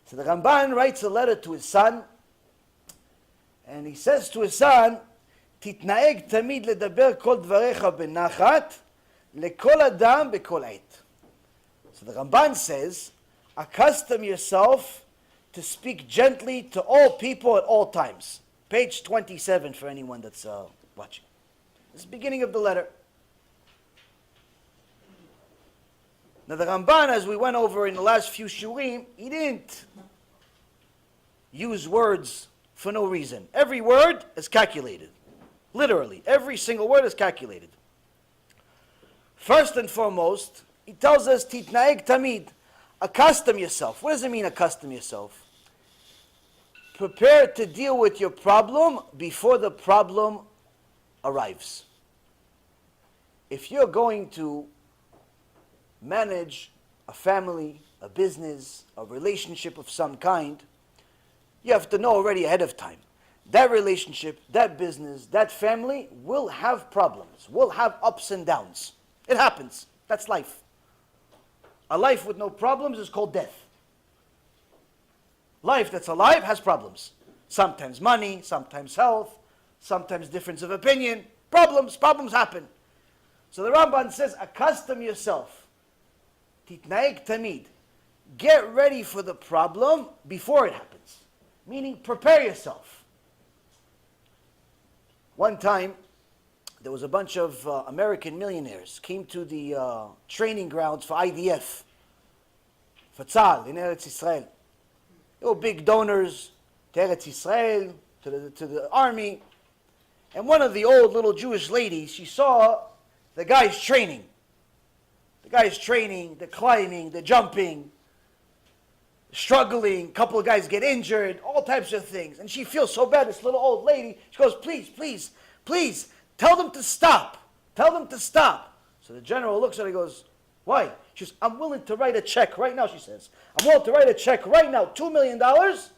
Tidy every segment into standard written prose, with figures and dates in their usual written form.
So the Ramban writes a letter to his son, and he says to his son, תתנהג תמיד לדבר כל דבריך בנחת, לכל אדם בכל עת. So the Ramban says, accustom yourself to speak gently to all people at all times. Page 27 for anyone that's watching. This is the beginning of the letter. Now the Ramban, as we went over in the last few shurim, he didn't use words for no reason. Every word is calculated. Literally, every single word is calculated. First and foremost, he tells us, titnaeg tamid, accustom yourself. What does it mean, accustom yourself? Prepare to deal with your problem before the problem arrives. If you're going to manage a family, a business, a relationship of some kind, you have to know already ahead of time. That relationship, that business, that family will have problems, will have ups and downs. It happens. That's life. A life with no problems is called death. Life that's alive has problems. Sometimes money, sometimes health, sometimes difference of opinion. Problems happen. So the Ramban says, accustom yourself. Titnaeg tamid. Get ready for the problem before it happens. Meaning, prepare yourself. One time, there was a bunch of American millionaires came to the training grounds for IDF, for Tzal in Eretz Yisrael. They were big donors to Eretz Yisrael, to the army. And one of the old little Jewish ladies, she saw the guys training. The guys training, the climbing, the jumping, struggling, a couple of guys get injured, all types of things. And she feels so bad, this little old lady. She goes, please, tell them to stop. Tell them to stop. So the general looks at her and goes, why? She says, I'm willing to write a check right now, she says. I'm willing to write a check right now, $2 million. $2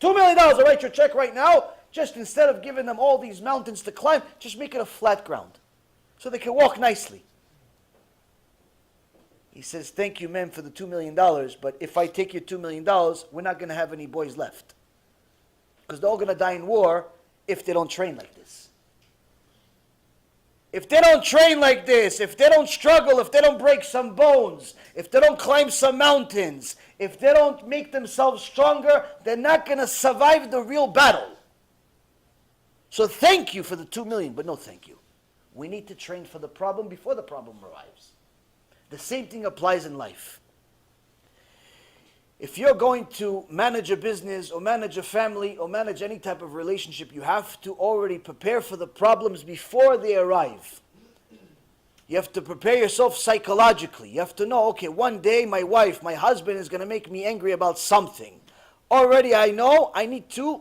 million, I'll write your check right now. Just instead of giving them all these mountains to climb, just make it a flat ground so they can walk nicely. He says, thank you, ma'am, for the $2 million, but if I take your $2 million, we're not going to have any boys left. Because they're all going to die in war if they don't train like this. If they don't train like this, if they don't struggle, if they don't break some bones, if they don't climb some mountains, if they don't make themselves stronger, they're not going to survive the real battle. So thank you for the $2 million, but no thank you. We need to train for the problem before the problem arrives. The same thing applies in life. If you're going to manage a business or manage a family or manage any type of relationship, you have to already prepare for the problems before they arrive. You have to prepare yourself psychologically. You have to know, okay, one day my wife, my husband is going to make me angry about something. Already I know I need to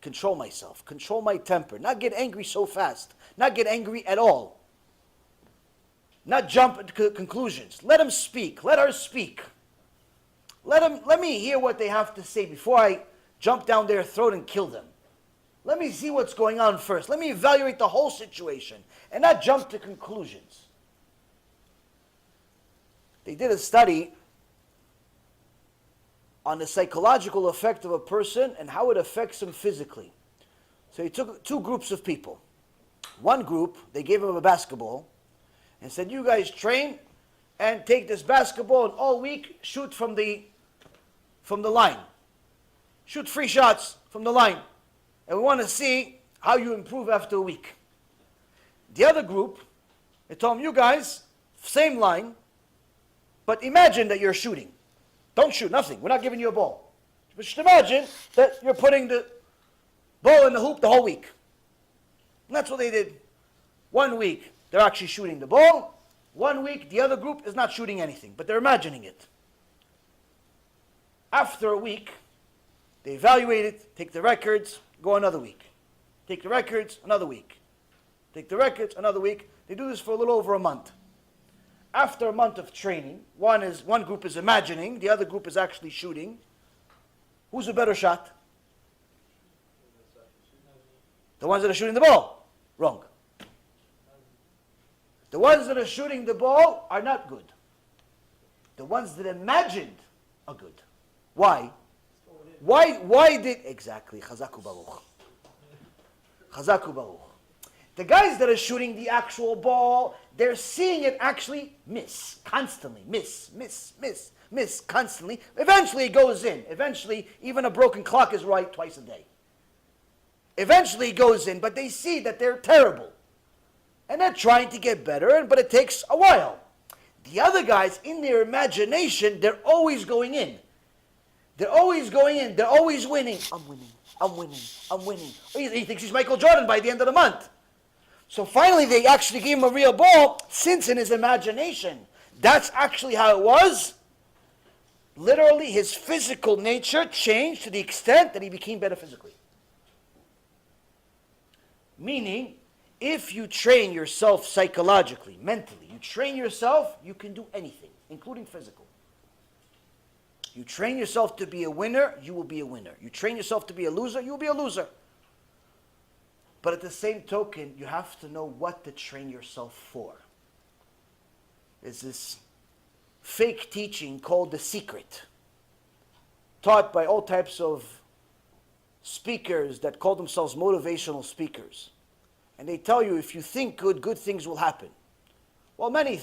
control myself, control my temper, not get angry so fast, not get angry at all. Not jump to conclusions. Let them speak. Let her speak. Let me hear what they have to say before I jump down their throat and kill them. Let me see what's going on first. Let me evaluate the whole situation and not jump to conclusions. They did a study on the psychological effect of a person and how it affects him physically. So he took two groups of people. One group, they gave him a basketball and said, you guys train and take this basketball and all week shoot from the line. Shoot 3 shots from the line. And we want to see how you improve after a week. The other group, they told them, you guys, same line, but imagine that you're shooting. Don't shoot, nothing. We're not giving you a ball. But just imagine that you're putting the ball in the hoop the whole week. And that's what they did. 1 week, they're actually shooting the ball. 1 week, the other group is not shooting anything, but they're imagining it. After a week, they evaluate it, take the records, go another week. Take the records, another week. Take the records, another week. They do this for a little over a month. After a month of training, one group is imagining, the other group is actually shooting. Who's a better shot? The ones that are shooting the ball. Wrong. The ones that are shooting the ball are not good. The ones that imagined are good. Why? Why did, exactly, Chazaku Baruch. Chazaku Baruch. The guys that are shooting the actual ball, they're seeing it actually miss, constantly, miss, constantly. Eventually it goes in. Eventually, even a broken clock is right twice a day. Eventually it goes in, but they see that they're terrible. And they're trying to get better, but it takes a while. The other guys, in their imagination, they're always going in. They're always going in. They're always winning. I'm winning. He thinks he's Michael Jordan by the end of the month. So finally, they actually gave him a real ball, since in his imagination, that's actually how it was. Literally, his physical nature changed to the extent that he became better physically. Meaning, if you train yourself psychologically, mentally, you train yourself, you can do anything, including physical. You train yourself to be a winner, you will be a winner. You train yourself to be a loser, you will be a loser. But at the same token, you have to know what to train yourself for. There's this fake teaching called The Secret, taught by all types of speakers that call themselves motivational speakers. And they tell you if you think good, good things will happen. Well, many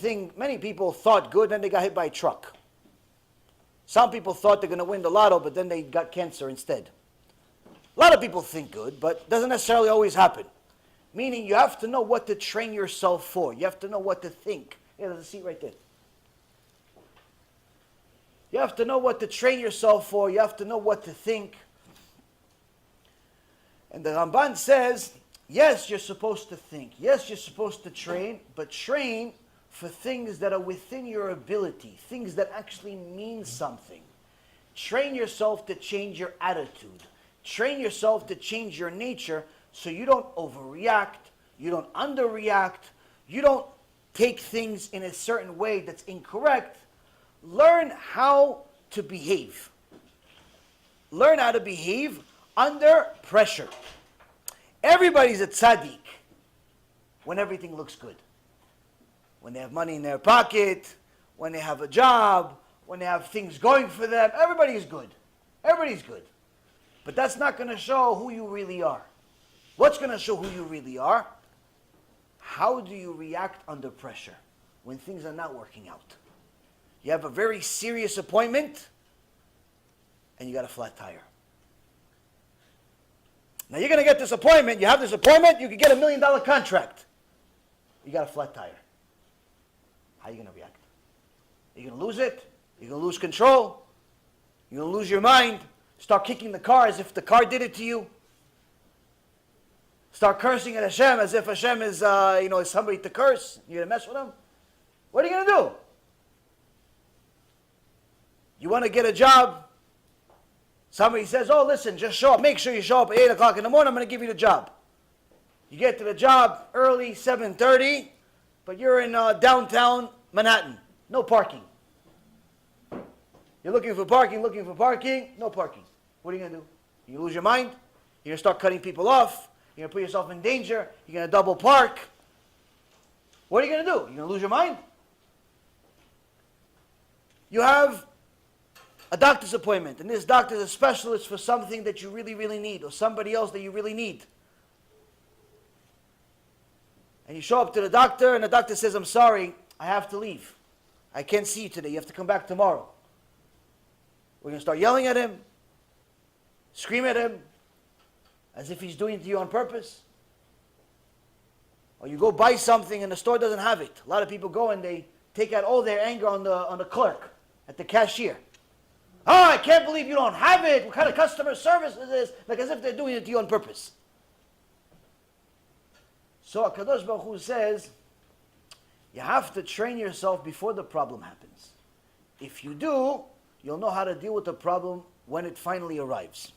people thought good, then they got hit by a truck. Some people thought they're going to win the lotto, but then they got cancer instead. A lot of people think good, but it doesn't necessarily always happen. Meaning you have to know what to train yourself for. You have to know what to think. Yeah, there's a seat right there. You have to know what to train yourself for. You have to know what to think. And the Ramban says, yes, you're supposed to think. Yes, you're supposed to train, but train for things that are within your ability, things that actually mean something. Train yourself to change your attitude. Train yourself to change your nature so you don't overreact, you don't underreact, you don't take things in a certain way that's incorrect. Learn how to behave. Learn how to behave under pressure. Everybody's a tzaddik when everything looks good. When they have money in their pocket, when they have a job, when they have things going for them, everybody's good. Everybody's good. But that's not going to show who you really are. What's going to show who you really are? How do you react under pressure when things are not working out? You have a very serious appointment and you got a flat tire. Now you're going to get this appointment. You have this appointment, you could get $1 million contract. You got a flat tire. How are you going to react? Are you going to lose it? You're going to lose control? You're going to lose your mind? Start kicking the car as if the car did it to you? Start cursing at Hashem as if Hashem is, is somebody to curse? You're going to mess with him? What are you going to do? You want to get a job? Somebody says, oh, listen, just show up. Make sure you show up at 8 o'clock in the morning. I'm going to give you the job. You get to the job early, 7:30, but you're in downtown Manhattan. No parking. You're looking for parking, no parking. What are you going to do? You lose your mind? You're going to start cutting people off? You're going to put yourself in danger? You're going to double park? What are you going to do? You're going to lose your mind? You have a doctor's appointment, and this doctor is a specialist for something that you really, really need, or somebody else that you really need. And you show up to the doctor, and the doctor says, I'm sorry, I have to leave. I can't see you today. You have to come back tomorrow. We're going to start yelling at him, scream at him, as if he's doing it to you on purpose. Or you go buy something and the store doesn't have it. A lot of people go and they take out all their anger on the clerk, at the cashier. Oh, I can't believe you don't have it. What kind of customer service is this? Like as if they're doing it to you on purpose. So HaKadosh Baruch Hu says, you have to train yourself before the problem happens. If you do, you'll know how to deal with the problem when it finally arrives.